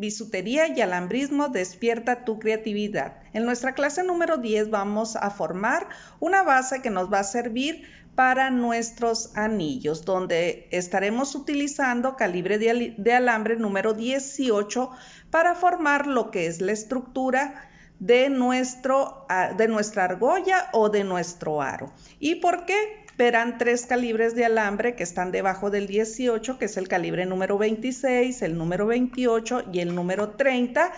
bisutería y alambrismo, despierta tu creatividad. En nuestra clase número 10 vamos a formar una base que nos va a servir para nuestros anillos, donde estaremos utilizando calibre de alambre número 18 para formar lo que es la estructura de nuestra argolla o de nuestro aro. ¿Y por qué? Verán 3 calibres de alambre que están debajo del 18, que es el calibre número 26, el número 28 y el número 30.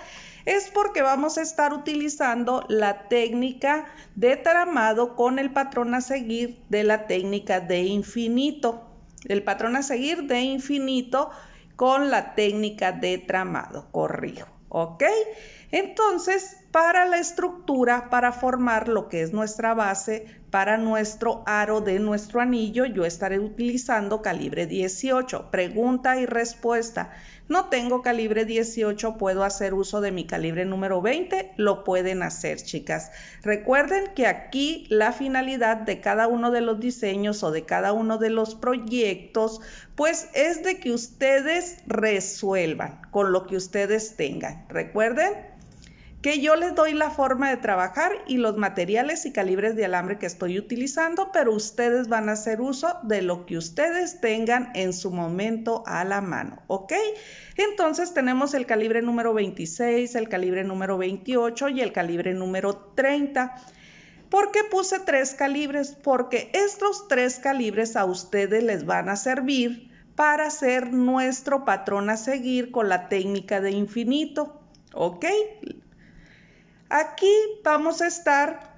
Es porque vamos a estar utilizando la técnica de tramado con el patrón a seguir de la técnica de infinito. El patrón a seguir de infinito con la técnica de tramado, corrijo, ¿ok? Entonces, para la estructura, para formar lo que es nuestra base, para nuestro aro de nuestro anillo, yo estaré utilizando calibre 18. Pregunta y respuesta. No tengo calibre 18, ¿puedo hacer uso de mi calibre número 20? Lo pueden hacer, chicas. Recuerden que aquí la finalidad de cada uno de los diseños o de cada uno de los proyectos, pues es de que ustedes resuelvan con lo que ustedes tengan. Recuerden que yo les doy la forma de trabajar y los materiales y calibres de alambre que estoy utilizando, pero ustedes van a hacer uso de lo que ustedes tengan en su momento a la mano, ¿ok? Entonces tenemos el calibre número 26, el calibre número 28 y el calibre número 30. ¿Por qué puse 3 calibres? Porque estos 3 calibres a ustedes les van a servir para hacer nuestro patrón a seguir con la técnica de infinito, ¿ok? Aquí vamos a estar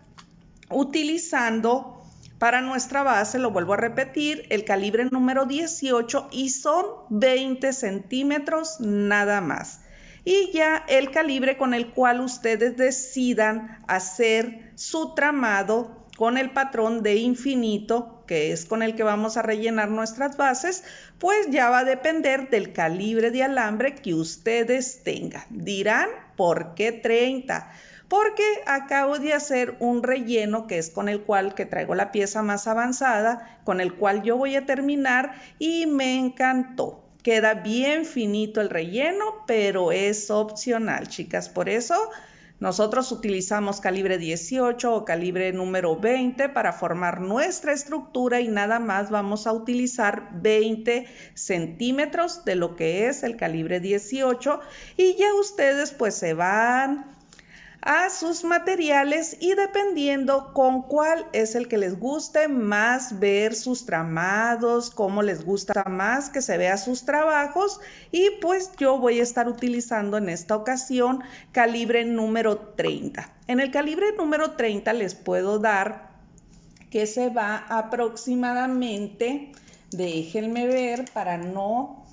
utilizando para nuestra base, lo vuelvo a repetir, el calibre número 18 y son 20 centímetros nada más. Y ya el calibre con el cual ustedes decidan hacer su tramado con el patrón de infinito, que es con el que vamos a rellenar nuestras bases, pues ya va a depender del calibre de alambre que ustedes tengan. Dirán, ¿por qué 30? Porque acabo de hacer un relleno que es con el cual que traigo la pieza más avanzada, con el cual yo voy a terminar y me encantó. Queda bien finito el relleno, pero es opcional, chicas. Por eso nosotros utilizamos calibre 18 o calibre número 20 para formar nuestra estructura y nada más vamos a utilizar 20 centímetros de lo que es el calibre 18 y ya ustedes pues se van a sus materiales y dependiendo con cuál es el que les guste más ver sus tramados, cómo les gusta más que se vea sus trabajos y pues yo voy a estar utilizando en esta ocasión calibre número 30. En el calibre número 30 les puedo dar que se va aproximadamente, déjenme ver para no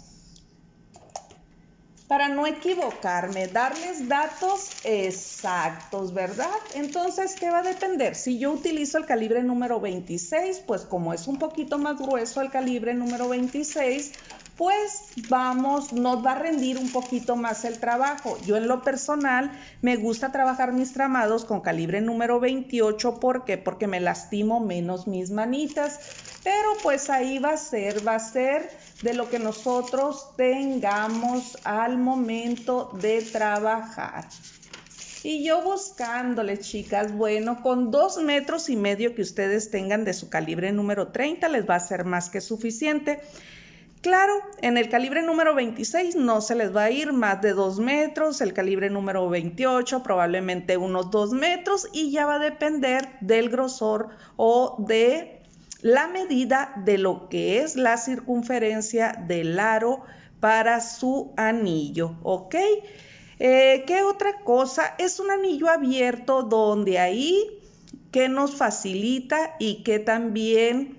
equivocarme, darles datos exactos, ¿verdad? Entonces, ¿qué va a depender? Si yo utilizo el calibre número 26, pues como es un poquito más grueso el calibre número 26, pues nos va a rendir un poquito más el trabajo. Yo en lo personal me gusta trabajar mis tramados con calibre número 28, ¿por qué? Porque me lastimo menos mis manitas, pero pues ahí va a ser de lo que nosotros tengamos al momento de trabajar. Y yo buscándole, chicas, bueno, con 2,5 metros que ustedes tengan de su calibre número 30 les va a ser más que suficiente. Claro, en el calibre número 26 no se les va a ir más de 2 metros, el calibre número 28 probablemente unos 2 metros y ya va a depender del grosor o de la medida de lo que es la circunferencia del aro para su anillo, ¿ok? ¿Qué otra cosa? Es un anillo abierto donde ahí que nos facilita y que también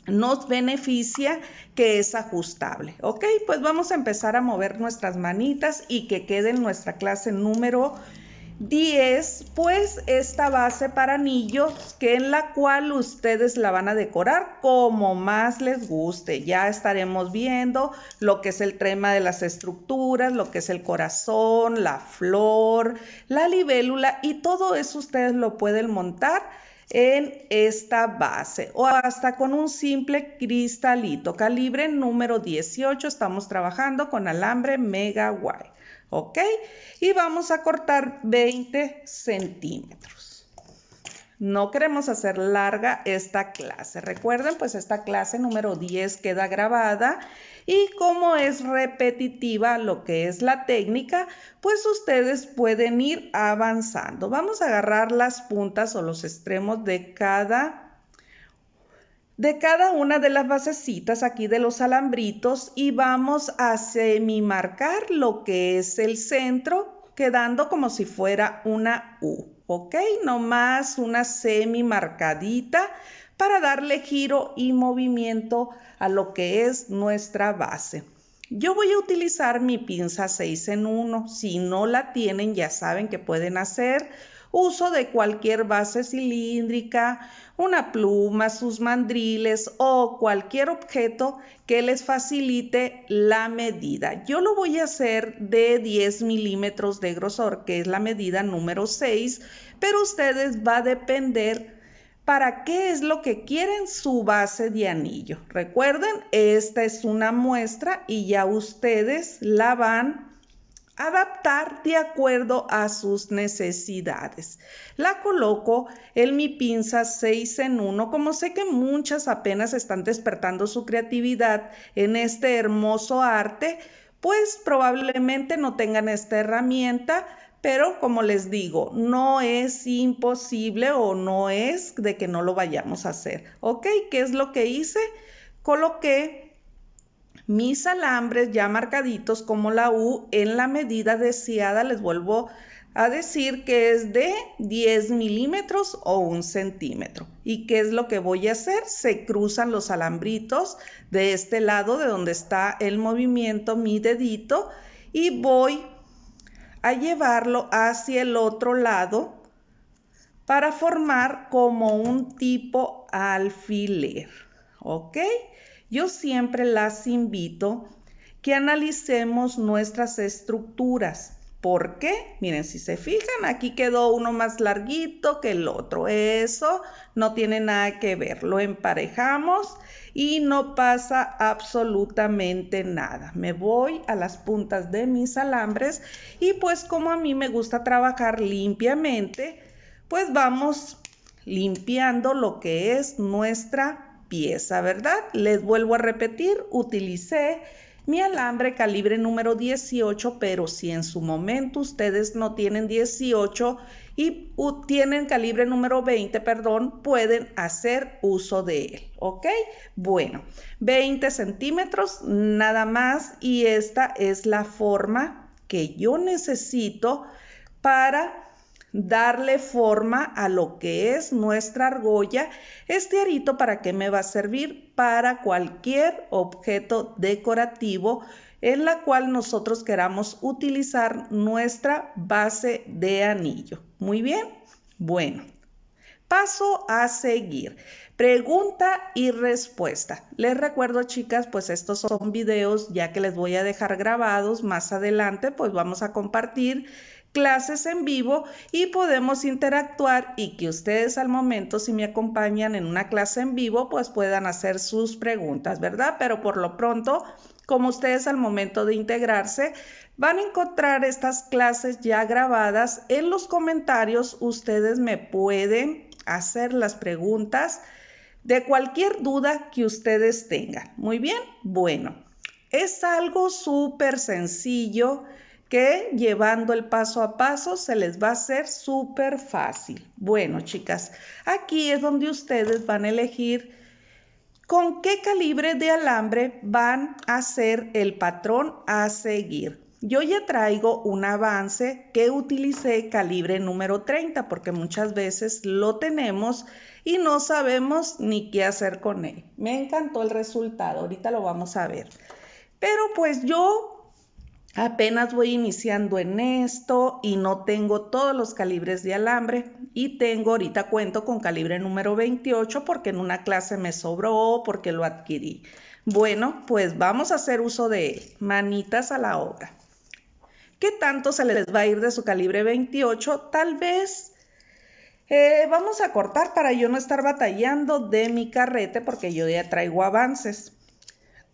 nos beneficia que es ajustable, ¿ok? Pues vamos a empezar a mover nuestras manitas y que quede en nuestra clase número 10, pues esta base para anillos que en la cual ustedes la van a decorar como más les guste. Ya estaremos viendo lo que es el tema de las estructuras, lo que es el corazón, la flor, la libélula y todo eso ustedes lo pueden montar en esta base o hasta con un simple cristalito. Calibre número 18, estamos trabajando con alambre Mega Wire. ¿ok? Y vamos a cortar 20 centímetros. No queremos hacer larga esta clase. Recuerden, pues esta clase número 10 queda grabada y como es repetitiva lo que es la técnica, pues ustedes pueden ir avanzando. Vamos a agarrar las puntas o los extremos de cada una de las basecitas aquí de los alambritos y vamos a semimarcar lo que es el centro, quedando como si fuera una U, ¿ok? Nomás una semimarcadita para darle giro y movimiento a lo que es nuestra base. Yo voy a utilizar mi pinza 6 en 1. Si no la tienen, ya saben que pueden hacer uso de cualquier base cilíndrica, una pluma, sus mandriles o cualquier objeto que les facilite la medida. Yo lo voy a hacer de 10 milímetros de grosor, que es la medida número 6, pero ustedes va a depender para qué es lo que quieren su base de anillo. Recuerden, esta es una muestra y ya ustedes la van adaptar de acuerdo a sus necesidades. La coloco en mi pinza 6 en 1, como sé que muchas apenas están despertando su creatividad en este hermoso arte, pues probablemente no tengan esta herramienta, pero como les digo, no es imposible o no es de que no lo vayamos a hacer. ¿Ok? ¿Qué es lo que hice? Coloqué mis alambres ya marcaditos como la U en la medida deseada. Les vuelvo a decir que es de 10 milímetros o 1 centímetro. ¿Y qué es lo que voy a hacer? Se cruzan los alambritos de este lado de donde está el movimiento, mi dedito, y voy a llevarlo hacia el otro lado para formar como un tipo alfiler, ¿ok? Yo siempre las invito que analicemos nuestras estructuras. ¿Por qué? Miren, si se fijan, aquí quedó uno más larguito que el otro. Eso no tiene nada que ver. Lo emparejamos y no pasa absolutamente nada. Me voy a las puntas de mis alambres y pues como a mí me gusta trabajar limpiamente, pues vamos limpiando lo que es nuestra pieza, ¿verdad? Les vuelvo a repetir, utilicé mi alambre calibre número 18, pero si en su momento ustedes no tienen 18 y tienen calibre número 20, perdón, pueden hacer uso de él, ¿ok? Bueno, 20 centímetros nada más y esta es la forma que yo necesito para darle forma a lo que es nuestra argolla. Este arito, ¿para qué me va a servir? Para cualquier objeto decorativo en la cual nosotros queramos utilizar nuestra base de anillo. Muy bien, bueno, paso a seguir. Pregunta y respuesta. Les recuerdo, chicas, pues estos son videos ya que les voy a dejar grabados. Más adelante pues vamos a compartir clases en vivo y podemos interactuar y que ustedes al momento, si me acompañan en una clase en vivo, pues puedan hacer sus preguntas, ¿verdad? Pero por lo pronto, como ustedes al momento de integrarse van a encontrar estas clases ya grabadas, en los comentarios ustedes me pueden hacer las preguntas de cualquier duda que ustedes tengan. Muy bien, bueno, es algo súper sencillo que llevando el paso a paso se les va a hacer súper fácil. Bueno, chicas, aquí es donde ustedes van a elegir con qué calibre de alambre van a hacer el patrón a seguir. Yo ya traigo un avance que utilicé calibre número 30 porque muchas veces lo tenemos y no sabemos ni qué hacer con él. Me encantó el resultado, ahorita lo vamos a ver. Pero pues yo apenas voy iniciando en esto y no tengo todos los calibres de alambre y ahorita cuento con calibre número 28 porque en una clase me sobró, porque lo adquirí. Bueno, pues vamos a hacer uso de él. Manitas a la obra. ¿Qué tanto se les va a ir de su calibre 28? Tal vez vamos a cortar para yo no estar batallando de mi carrete porque yo ya traigo avances.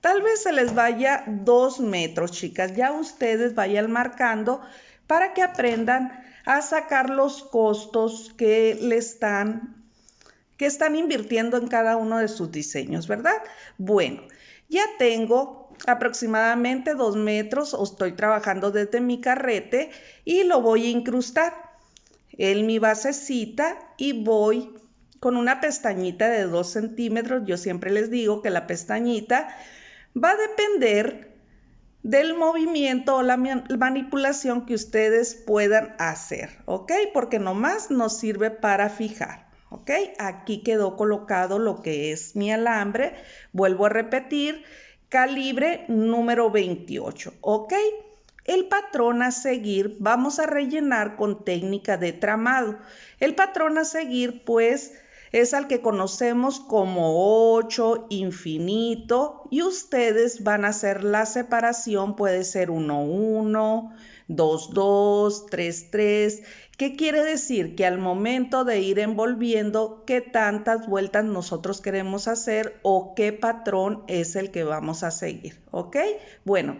Tal vez se les vaya 2 metros, chicas. Ya ustedes vayan marcando para que aprendan a sacar los costos que están invirtiendo en cada uno de sus diseños, ¿verdad? Bueno, ya tengo aproximadamente 2 metros, estoy trabajando desde mi carrete y lo voy a incrustar en mi basecita y voy con una pestañita de 2 centímetros. Yo siempre les digo que la pestañita va a depender del movimiento o la manipulación que ustedes puedan hacer, ¿ok? Porque nomás nos sirve para fijar, ¿ok? Aquí quedó colocado lo que es mi alambre. Vuelvo a repetir, calibre número 28, ¿ok? El patrón a seguir vamos a rellenar con técnica de tramado. El patrón a seguir, pues, es al que conocemos como 8, infinito, y ustedes van a hacer la separación, puede ser 1, 1, 2, 2, 3, 3. ¿Qué quiere decir? Que al momento de ir envolviendo, qué tantas vueltas nosotros queremos hacer o qué patrón es el que vamos a seguir, ¿ok? Bueno,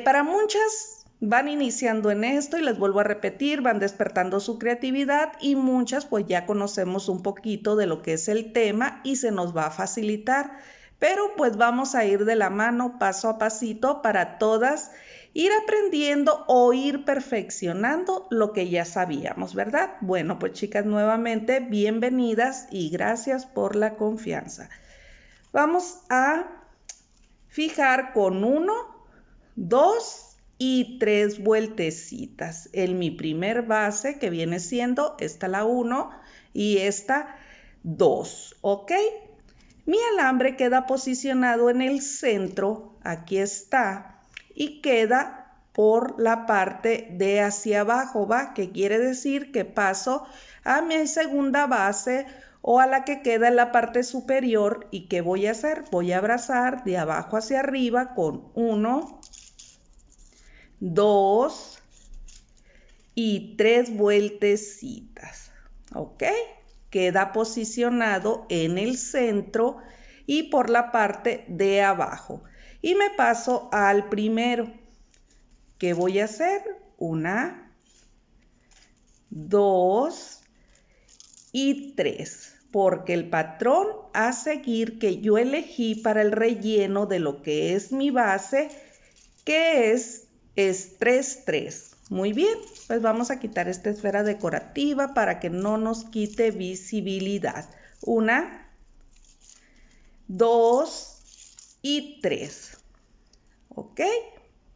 para muchas van iniciando en esto y les vuelvo a repetir, van despertando su creatividad y muchas pues ya conocemos un poquito de lo que es el tema y se nos va a facilitar, pero pues vamos a ir de la mano paso a pasito para todas ir aprendiendo o ir perfeccionando lo que ya sabíamos, ¿verdad? Bueno, pues chicas, nuevamente bienvenidas y gracias por la confianza. Vamos a fijar con 1, 2 y 3 vueltecitas en mi primer base, que viene siendo esta la 1 y esta 2, ¿ok? Mi alambre queda posicionado en el centro, aquí está, y queda por la parte de hacia abajo, ¿va? Que quiere decir que paso a mi segunda base o a la que queda en la parte superior. ¿Y qué voy a hacer? Voy a abrazar de abajo hacia arriba con 1, 2 y 3 vueltecitas, ¿ok? Queda posicionado en el centro y por la parte de abajo. Y me paso al primero. ¿Qué voy a hacer? 1, 2 y 3, porque el patrón a seguir que yo elegí para el relleno de lo que es mi base, que es 3, 3. Muy bien, pues vamos a quitar esta esfera decorativa para que no nos quite visibilidad. 1, 2 y 3. ¿Ok?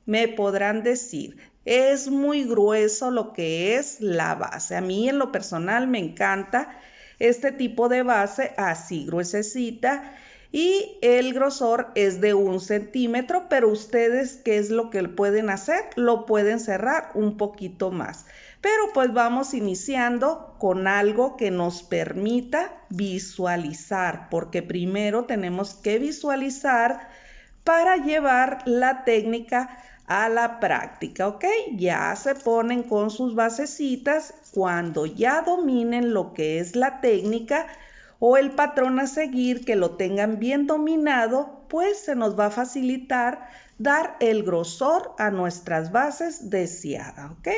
Me podrán decir, es muy grueso lo que es la base. A mí en lo personal me encanta este tipo de base así gruesecita y el grosor es de 1 centímetro, pero ustedes, ¿qué es lo que pueden hacer? Lo pueden cerrar un poquito más. Pero pues vamos iniciando con algo que nos permita visualizar, porque primero tenemos que visualizar para llevar la técnica a la práctica, ¿ok? Ya se ponen con sus basecitas. Cuando ya dominen lo que es la técnica o el patrón a seguir, que lo tengan bien dominado, pues se nos va a facilitar dar el grosor a nuestras bases deseadas, ¿ok?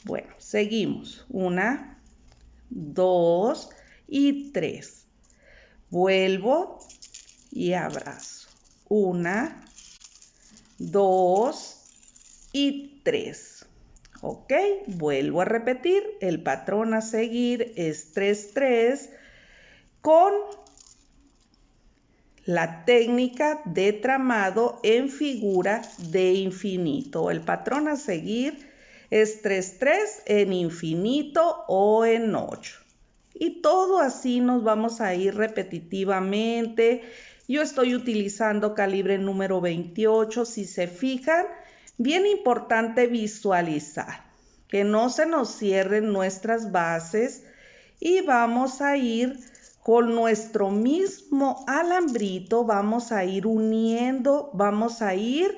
Bueno, seguimos. 1, 2 y 3. Vuelvo y abrazo. 1, 2 y 3. ¿Ok? Vuelvo a repetir. El patrón a seguir es 3, 3 con la técnica de tramado en figura de infinito. El patrón a seguir es 3, 3 en infinito o en 8. Y todo así nos vamos a ir repetitivamente. Yo estoy utilizando calibre número 28. Si se fijan, bien importante visualizar, que no se nos cierren nuestras bases y vamos a ir con nuestro mismo alambrito, vamos a ir uniendo, vamos a ir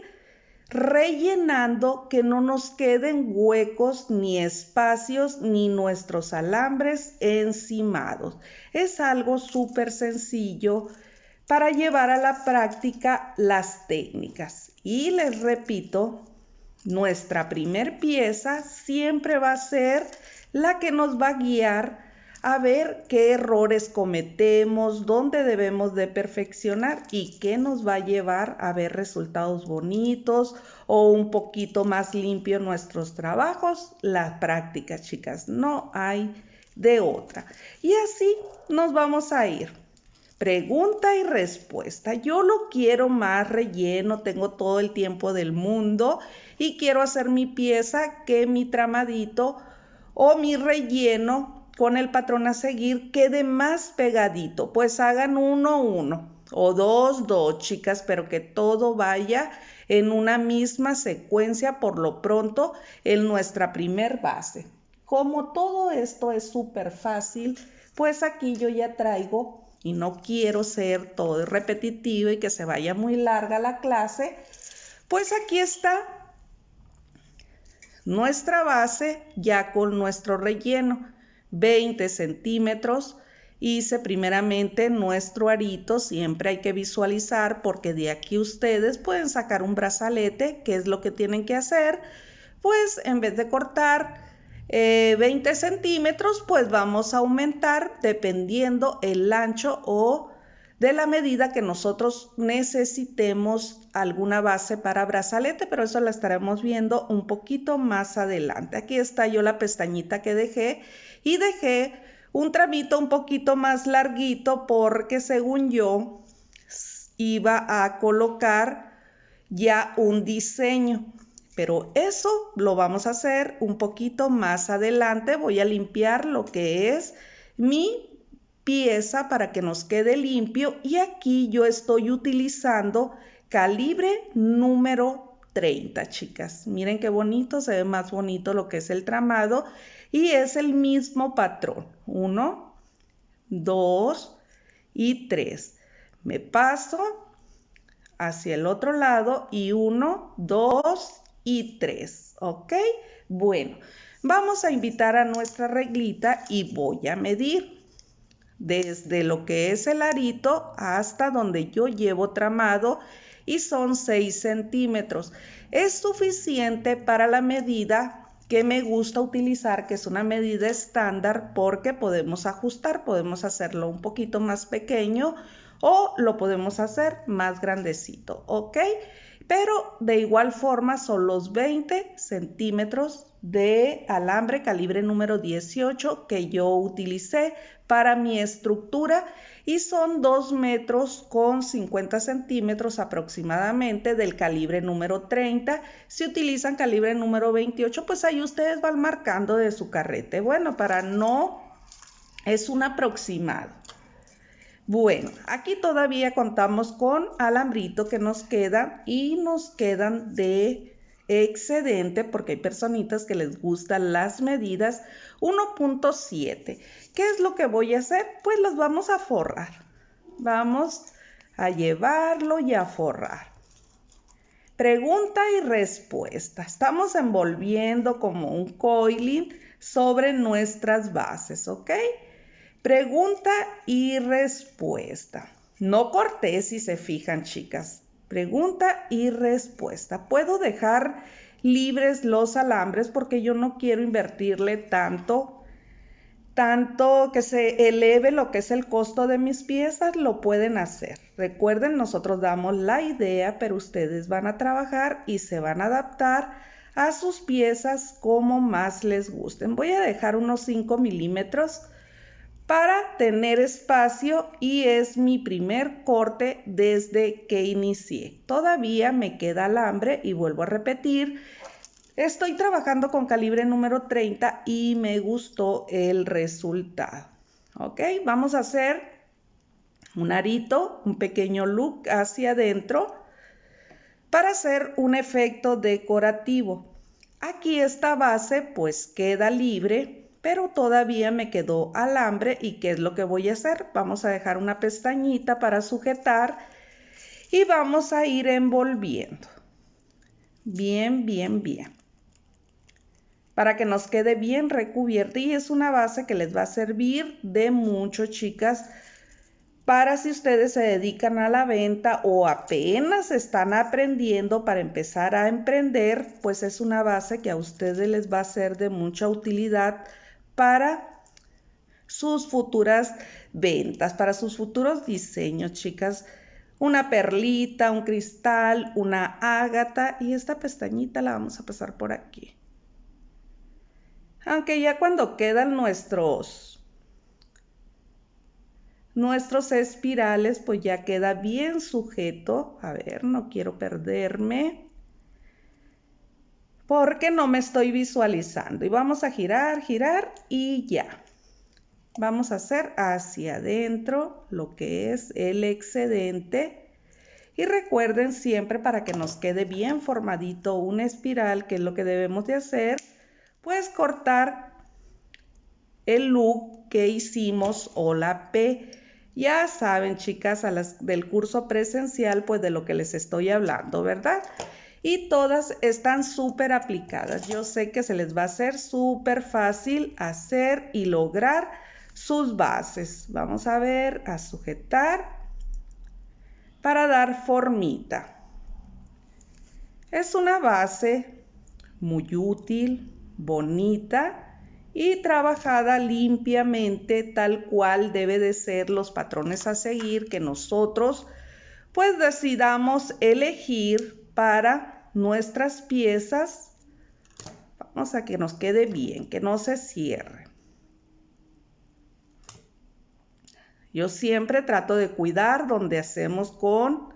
rellenando, que no nos queden huecos ni espacios ni nuestros alambres encimados. Es algo súper sencillo, para llevar a la práctica las técnicas. Y les repito, nuestra primer pieza siempre va a ser la que nos va a guiar a ver qué errores cometemos, dónde debemos de perfeccionar y qué nos va a llevar a ver resultados bonitos o un poquito más limpio nuestros trabajos. La práctica, chicas, no hay de otra. Y así nos vamos a ir. Pregunta y respuesta. Yo lo quiero más relleno, tengo todo el tiempo del mundo y quiero hacer mi pieza que mi tramadito o mi relleno con el patrón a seguir quede más pegadito. Pues hagan 1, 1 o 2, 2, chicas, pero que todo vaya en una misma secuencia por lo pronto en nuestra primer base. Como todo esto es súper fácil, pues aquí yo ya traigo, y no quiero ser todo repetitivo y que se vaya muy larga la clase, pues aquí está nuestra base ya con nuestro relleno. 20 centímetros. Hice primeramente nuestro arito, siempre hay que visualizar porque de aquí ustedes pueden sacar un brazalete. ¿Qué es lo que tienen que hacer? Pues en vez de cortar 20 centímetros, pues vamos a aumentar dependiendo el ancho o de la medida que nosotros necesitemos alguna base para brazalete, pero eso la estaremos viendo un poquito más adelante. Aquí está yo la pestañita que dejé y dejé un tramito un poquito más larguito porque según yo iba a colocar ya un diseño. Pero eso lo vamos a hacer un poquito más adelante. Voy a limpiar lo que es mi pieza para que nos quede limpio. Y aquí yo estoy utilizando calibre número 30, chicas. Miren qué bonito, se ve más bonito lo que es el tramado. Y es el mismo patrón. 1, 2 y 3. Me paso hacia el otro lado y 1, 2 y 3, ¿ok? Bueno, vamos a invitar a nuestra reglita y voy a medir desde lo que es el arito hasta donde yo llevo tramado y son 6 centímetros. Es suficiente para la medida que me gusta utilizar, que es una medida estándar porque podemos ajustar, podemos hacerlo un poquito más pequeño o lo podemos hacer más grandecito, ¿ok? Pero de igual forma son los 20 centímetros de alambre calibre número 18 que yo utilicé para mi estructura y son 2 metros con 50 centímetros aproximadamente del calibre número 30. Si utilizan calibre número 28, pues ahí ustedes van marcando de su carrete. Bueno, para no, es un aproximado. Bueno, aquí todavía contamos con alambrito que nos queda y nos quedan de excedente porque hay personitas que les gustan las medidas 1.7. ¿Qué es lo que voy a hacer? Pues los vamos a forrar. Vamos a llevarlo y a forrar. Pregunta y respuesta. Estamos envolviendo como un coiling sobre nuestras bases, ¿ok? Pregunta y respuesta. No corté si se fijan, chicas. Pregunta y respuesta. Puedo dejar libres los alambres porque yo no quiero invertirle tanto que se eleve lo que es el costo de mis piezas. Lo pueden hacer. Recuerden, nosotros damos la idea, pero ustedes van a trabajar y se van a adaptar a sus piezas como más les gusten. Voy a dejar unos 5 milímetros para tener espacio y es mi primer corte desde que inicié. Todavía me queda alambre y vuelvo a repetir, estoy trabajando con calibre número 30 y me gustó el resultado. Ok, vamos a hacer un arito, un pequeño look hacia adentro para hacer un efecto decorativo. Aquí esta base pues queda libre, pero todavía me quedó alambre. ¿Y qué es lo que voy a hacer? Vamos a dejar una pestañita para sujetar y vamos a ir envolviendo. Bien, bien, bien. Para que nos quede bien recubierta y es una base que les va a servir de mucho, chicas, para si ustedes se dedican a la venta o apenas están aprendiendo para empezar a emprender, pues es una base que a ustedes les va a ser de mucha utilidad para sus futuras ventas, para sus futuros diseños, chicas. Una perlita, un cristal, una ágata y esta pestañita la vamos a pasar por aquí. Aunque ya cuando quedan nuestros espirales, pues ya queda bien sujeto. A ver, no quiero perderme porque no me estoy visualizando. Y vamos a girar, girar y ya. Vamos a hacer hacia adentro lo que es el excedente. Y recuerden siempre, para que nos quede bien formadito una espiral, que es lo que debemos de hacer, pues cortar el look que hicimos o la P. Ya saben, chicas, a las del curso presencial, pues de lo que les estoy hablando, ¿verdad? Y todas están súper aplicadas. Yo sé que se les va a hacer súper fácil hacer y lograr sus bases. Vamos a ver, a sujetar para dar formita. Es una base muy útil, bonita y trabajada limpiamente, tal cual debe de ser los patrones a seguir que nosotros pues decidamos elegir para nuestras piezas. Vamos a que nos quede bien, que no se cierre. Yo siempre trato de cuidar donde hacemos con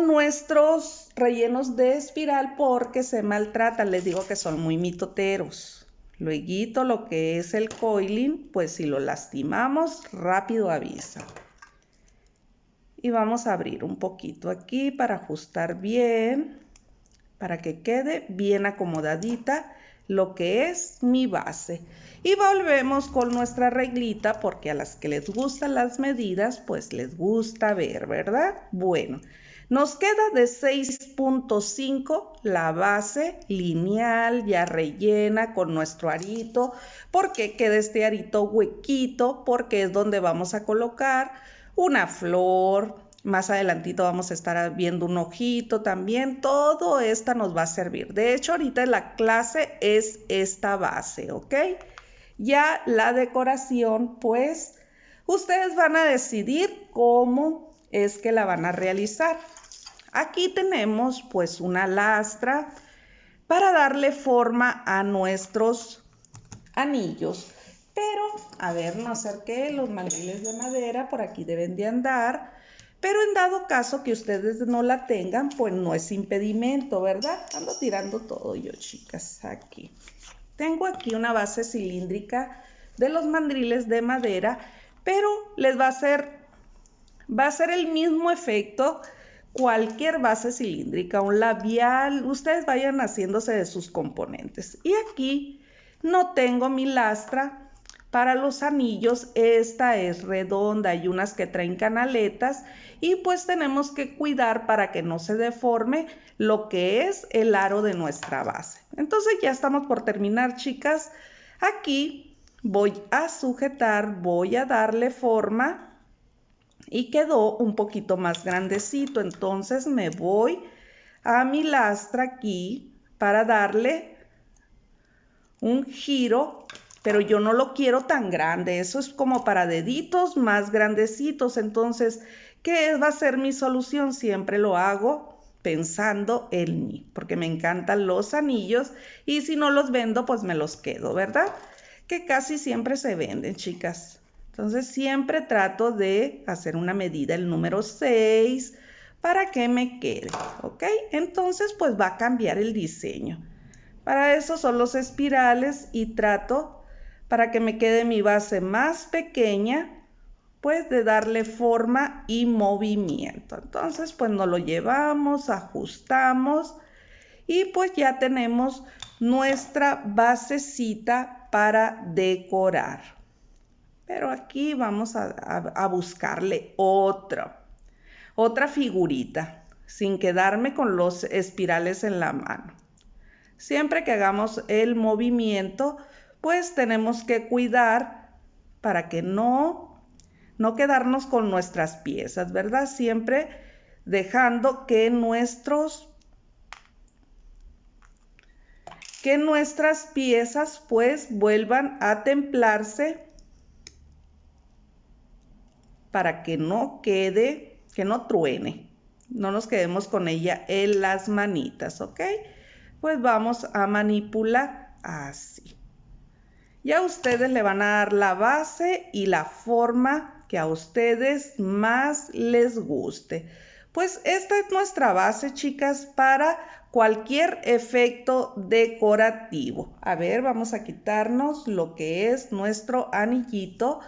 nuestros rellenos de espiral porque se maltratan. Les digo que son muy mitoteros. Luego lo que es el coiling, pues si lo lastimamos, rápido avisa. Y vamos a abrir un poquito aquí para ajustar bien, para que quede bien acomodadita lo que es mi base. Y volvemos con nuestra reglita porque a las que les gustan las medidas, pues les gusta ver, ¿verdad? Bueno, nos queda de 6.5 la base lineal ya rellena con nuestro arito. ¿Por qué queda este arito huequito? Porque es donde vamos a colocar una flor. Más adelantito vamos a estar viendo un ojito también. Todo esto nos va a servir. De hecho, ahorita la clase es esta base, ¿ok? Ya la decoración, pues, ustedes van a decidir cómo es que la van a realizar. Aquí tenemos, pues, una lastra para darle forma a nuestros anillos. Pero, a ver, no acerqué, los mandriles de madera por aquí deben de andar. Pero en dado caso que ustedes no la tengan, pues no es impedimento, ¿verdad? Ando tirando todo yo, chicas, aquí. Tengo aquí una base cilíndrica de los mandriles de madera, pero les va a hacer el mismo efecto cualquier base cilíndrica, un labial, ustedes vayan haciéndose de sus componentes. Y aquí no tengo mi lastra para los anillos, esta es redonda, hay unas que traen canaletas y pues tenemos que cuidar para que no se deforme lo que es el aro de nuestra base. Entonces ya estamos por terminar, chicas. Aquí voy a sujetar, voy a darle forma y quedó un poquito más grandecito. Entonces me voy a mi lastra aquí para darle un giro, pero yo no lo quiero tan grande, eso es como para deditos más grandecitos. Entonces, ¿qué va a ser mi solución? Siempre lo hago pensando en mí, porque me encantan los anillos y si no los vendo, pues me los quedo, ¿verdad? Que casi siempre se venden, chicas. Entonces, siempre trato de hacer una medida, el número 6, para que me quede, ¿ok? Entonces, pues va a cambiar el diseño. Para eso son los espirales y trato, para que me quede mi base más pequeña, pues de darle forma y movimiento. Entonces, pues nos lo llevamos, ajustamos y pues ya tenemos nuestra basecita para decorar. Pero aquí vamos a buscarle otra figurita, sin quedarme con los espirales en la mano. Siempre que hagamos el movimiento, pues tenemos que cuidar para que no no quedarnos con nuestras piezas, ¿verdad? Siempre dejando que nuestras piezas pues vuelvan a templarse para que no quede, que no truene, no nos quedemos con ella en las manitas, ¿ok? Pues vamos a manipular así. Ya ustedes le van a dar la base y la forma que a ustedes más les guste. Pues esta es nuestra base, chicas, para cualquier efecto decorativo. A ver, vamos a quitarnos lo que es nuestro anillito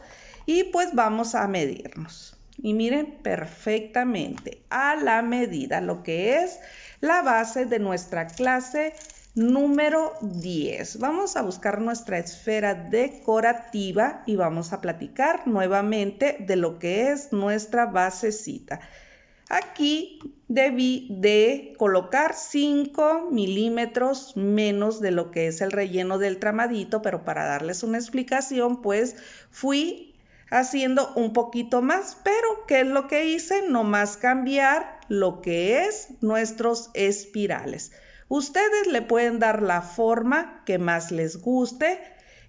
y pues vamos a medirnos. Y miren perfectamente a la medida lo que es la base de nuestra clase número 10. Vamos a buscar nuestra esfera decorativa y vamos a platicar nuevamente de lo que es nuestra basecita. Aquí debí de colocar 5 milímetros menos de lo que es el relleno del tramadito, pero para darles una explicación, pues fui haciendo un poquito más, pero ¿qué es lo que hice? Nomás cambiar lo que es nuestros espirales. Ustedes le pueden dar la forma que más les guste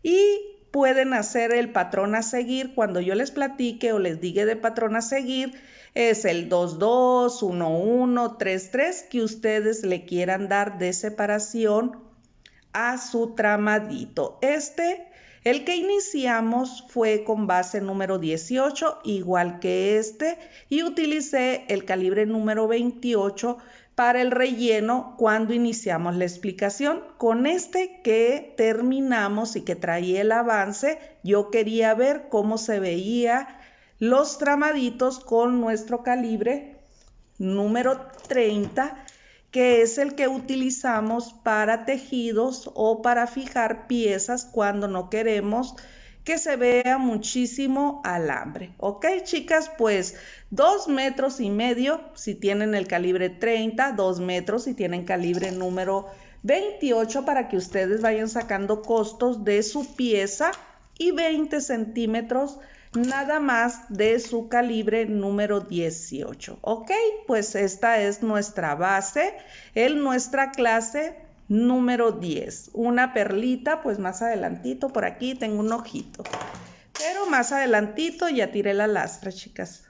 y pueden hacer el patrón a seguir. Cuando yo les platique o les diga de patrón a seguir, es el 2-2, 1-1, 3-3 que ustedes le quieran dar de separación a su tramadito. El que iniciamos fue con base número 18, igual que y utilicé el calibre número 28 para el relleno cuando iniciamos la explicación. Con que terminamos y que traía el avance, yo quería ver cómo se veía los tramaditos con nuestro calibre número 30, que es el que utilizamos para tejidos o para fijar piezas cuando no queremos que se vea muchísimo alambre. Ok, chicas, pues 2,5 metros si tienen el calibre 30, 2 metros si tienen calibre número 28 para que ustedes vayan sacando costos de su pieza y 20 centímetros nada más de su calibre número 18. Ok, pues esta es nuestra base en nuestra clase número 10. Una perlita, pues más adelantito por aquí tengo un ojito, pero más adelantito ya tiré la lastra, chicas.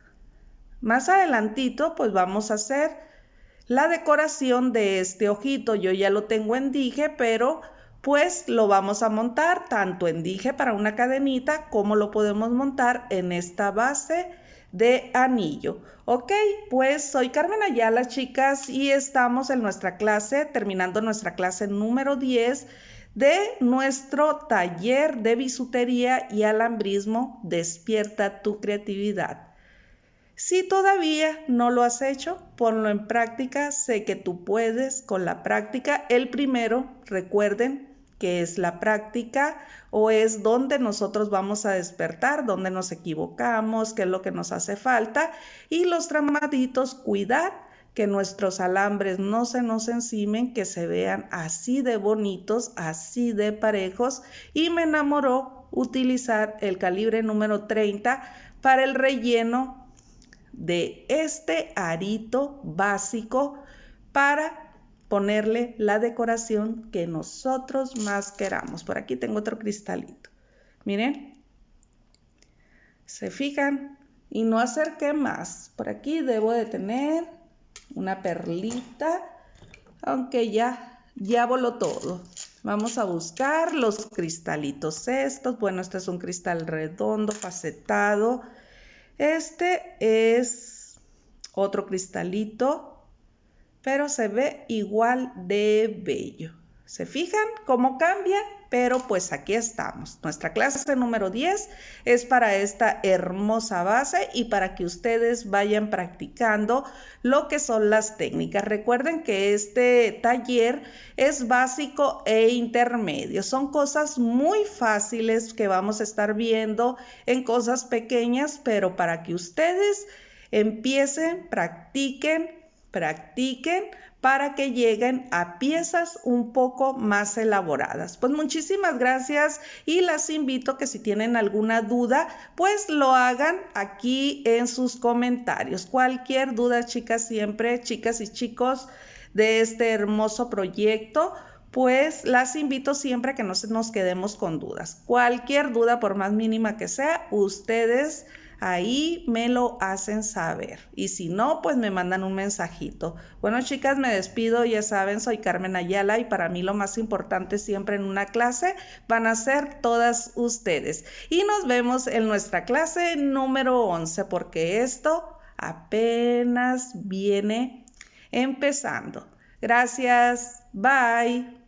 Más adelantito pues vamos a hacer la decoración de este ojito. Yo ya lo tengo en dije, pero pues lo vamos a montar tanto en dije para una cadenita como lo podemos montar en esta base de anillo. Ok, pues soy Carmen Ayala, chicas, y estamos en nuestra clase, terminando nuestra clase número 10 de nuestro taller de bisutería y alambrismo Despierta tu creatividad. Si todavía no lo has hecho, ponlo en práctica. Sé que tú puedes con la práctica. El primero, recuerden que es la práctica o es donde nosotros vamos a despertar, donde nos equivocamos, qué es lo que nos hace falta. Y los tramaditos, cuidar que nuestros alambres no se nos encimen, que se vean así de bonitos, así de parejos. Y me enamoró utilizar el calibre número 30 para el relleno de este arito básico para ponerle la decoración que nosotros más queramos. Por aquí tengo otro cristalito. Miren. ¿Se fijan? Y no acerqué más. Por aquí debo de tener una perlita, aunque ya voló todo. Vamos a buscar los cristalitos estos. Bueno, este es un cristal redondo, facetado. Este es otro cristalito, pero se ve igual de bello. ¿Se fijan cómo cambia? Pero pues aquí estamos. Nuestra clase número 10 es para esta hermosa base y para que ustedes vayan practicando lo que son las técnicas. Recuerden que este taller es básico e intermedio. Son cosas muy fáciles que vamos a estar viendo en cosas pequeñas, pero para que ustedes empiecen, practiquen practiquen para que lleguen a piezas un poco más elaboradas. Pues muchísimas gracias y las invito que si tienen alguna duda, pues lo hagan aquí en sus comentarios. Cualquier duda, chicas, siempre, chicas y chicos, de este hermoso proyecto, pues las invito siempre a que no nos quedemos con dudas. Cualquier duda, por más mínima que sea, ustedes ahí me lo hacen saber. Y si no, pues me mandan un mensajito. Bueno, chicas, me despido. Ya saben, soy Carmen Ayala y para mí lo más importante siempre en una clase van a ser todas ustedes. Y nos vemos en nuestra clase número 11 porque esto apenas viene empezando. Gracias. Bye.